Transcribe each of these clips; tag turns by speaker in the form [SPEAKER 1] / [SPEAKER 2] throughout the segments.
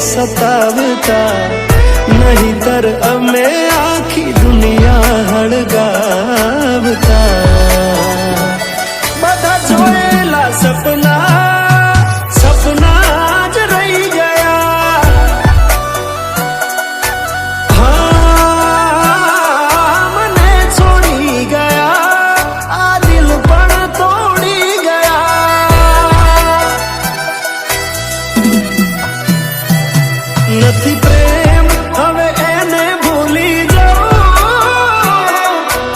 [SPEAKER 1] સતાવતા, નહીતર અમે આખી દુનિયા હળગાવતા. બધા જોયેલા સપના જ રહી ગયા. હા, મને છોડી ગયા, આ દિલ પણ તોડી ગયા. નથી પ્રેમ હવે એને ભૂલી જાઓ,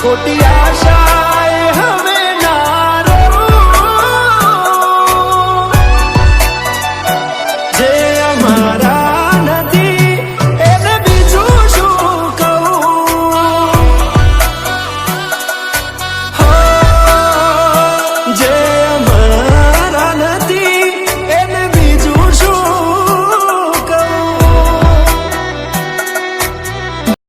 [SPEAKER 1] ખોટી આશા